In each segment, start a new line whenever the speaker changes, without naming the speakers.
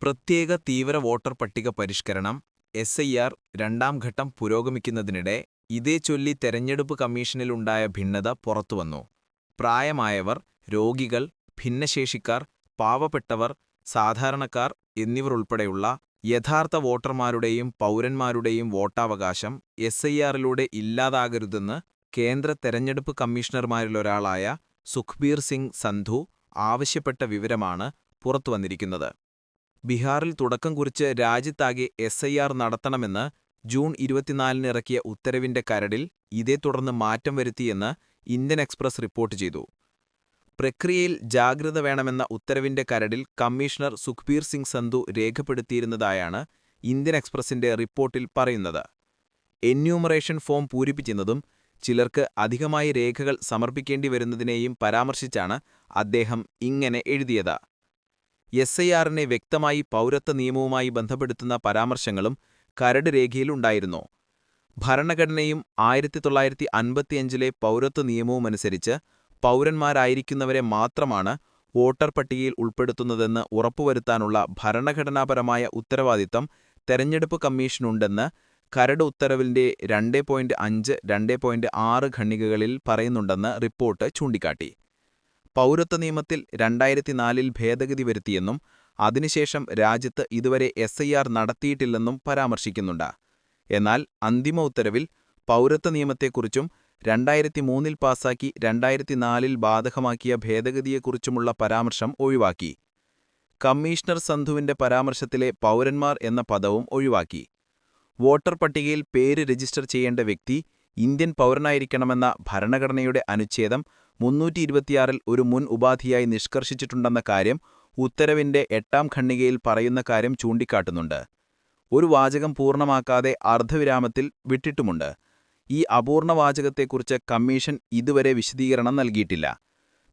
പ്രത്യേക തീവ്ര വോട്ടർ പട്ടിക പരിഷ്കരണം (SIR) രണ്ടാം ഘട്ടം പുരോഗമിക്കുന്നതിനിടെ ഇതേച്ചൊല്ലി തെരഞ്ഞെടുപ്പ് കമ്മീഷനിലുണ്ടായ ഭിന്നത പുറത്തുവന്നു. പ്രായമായവർ, രോഗികൾ, ഭിന്നശേഷിക്കാർ, പാവപ്പെട്ടവർ, സാധാരണക്കാർ എന്നിവരുൾപ്പെടെയുള്ള യഥാർത്ഥ വോട്ടർമാരുടെയും പൗരന്മാരുടെയും വോട്ടവകാശം SIRലൂടെ ഇല്ലാതാകരുതെന്ന് കേന്ദ്ര തെരഞ്ഞെടുപ്പ് കമ്മീഷണർമാരിലൊരാളായ സുഖ്ബീർ സിംഗ് സന്ധു ആവശ്യപ്പെട്ട വിവരമാണ് പുറത്തുവന്നിരിക്കുന്നത്. ബിഹാറിൽ തുടക്കം കുറിച്ച് രാജ്യത്താകെ SIR നടത്തണമെന്ന് ജൂൺ 24-ന് ഇറക്കിയ ഉത്തരവിന്റെ കരടിൽ ഇതേ തുടർന്ന് മാറ്റം വരുത്തിയെന്ന് ഇന്ത്യൻ എക്സ്പ്രസ് റിപ്പോർട്ട് ചെയ്തു. പ്രക്രിയയിൽ ജാഗ്രത വേണമെന്ന ഉത്തരവിന്റെ കരടിൽ കമ്മീഷണർ സുഖ്ബീർ സിംഗ് സന്ധു രേഖപ്പെടുത്തിയിരുന്നതായാണ് ഇന്ത്യൻ എക്സ്പ്രസിന്റെ റിപ്പോർട്ടിൽ പറയുന്നത്. എന്യൂമറേഷൻ ഫോം പൂരിപ്പിക്കുന്നതും ചിലർക്ക് അധികമായി രേഖകൾ സമർപ്പിക്കേണ്ടി വരുന്നതിനെയും പരാമർശിച്ചാണ് അദ്ദേഹം ഇങ്ങനെ എഴുതിയത്. SIRനെ വ്യക്തമായി പൗരത്വ നിയമവുമായി ബന്ധപ്പെടുത്തുന്ന പരാമർശങ്ങളും കരട് രേഖയിലുണ്ടായിരുന്നു. ഭരണഘടനയും 1955-ലെ പൗരത്വ നിയമവുമനുസരിച്ച് പൗരന്മാരായിരിക്കുന്നവരെ മാത്രമാണ് വോട്ടർ പട്ടികയിൽ ഉൾപ്പെടുത്തുന്നതെന്ന് ഉറപ്പുവരുത്താനുള്ള ഭരണഘടനാപരമായ ഉത്തരവാദിത്തം തെരഞ്ഞെടുപ്പ് കമ്മീഷനുണ്ടെന്ന് കരട് ഉത്തരവിന്റെ 2.5, 2.6 ഖണ്ഡികകളിൽ പറയുന്നുണ്ടെന്ന് റിപ്പോർട്ട് ചൂണ്ടിക്കാട്ടി. പൗരത്വ നിയമത്തിൽ 2004-ൽ ഭേദഗതി വരുത്തിയെന്നും അതിനുശേഷം രാജ്യത്ത് ഇതുവരെ SIR നടത്തിയിട്ടില്ലെന്നും പരാമർശിക്കുന്നുണ്ട്. എന്നാൽ അന്തിമ ഉത്തരവിൽ പൗരത്വ നിയമത്തെക്കുറിച്ചും 2003-ൽ പാസാക്കി 2004-ൽ ബാധകമാക്കിയ ഭേദഗതിയെക്കുറിച്ചുമുള്ള പരാമർശം ഒഴിവാക്കി. കമ്മീഷണർ സന്ധുവിന്റെ പരാമർശത്തിലെ പൗരന്മാർ എന്ന പദവും ഒഴിവാക്കി. വോട്ടർ പട്ടികയിൽ പേര് രജിസ്റ്റർ ചെയ്യേണ്ട വ്യക്തി ഇന്ത്യൻ പൗരനായിരിക്കണമെന്ന ഭരണഘടനയുടെ അനുച്ഛേദം 326-ൽ ഒരു മുൻ ഉപാധിയായി നിഷ്കർഷിച്ചിട്ടുണ്ടെന്ന കാര്യം ഉത്തരവിന്റെ 8-ാം ഖണ്ഡികയിൽ പറയുന്ന കാര്യം ചൂണ്ടിക്കാട്ടുന്നുണ്ട്. ഒരു വാചകം പൂർണ്ണമാക്കാതെ അർദ്ധവിരാമത്തിൽ വിട്ടിട്ടുമുണ്ട്. ഈ അപൂർണ വാചകത്തെക്കുറിച്ച് കമ്മീഷൻ ഇതുവരെ വിശദീകരണം നൽകിയിട്ടില്ല.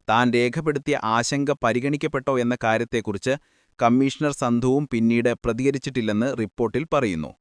താൻ രേഖപ്പെടുത്തിയ ആശങ്ക പരിഗണിക്കപ്പെട്ടോ എന്ന കാര്യത്തെക്കുറിച്ച് കമ്മീഷണർ സന്ധുവും പിന്നീട് പ്രതികരിച്ചിട്ടില്ലെന്ന് റിപ്പോർട്ടിൽ പറയുന്നു.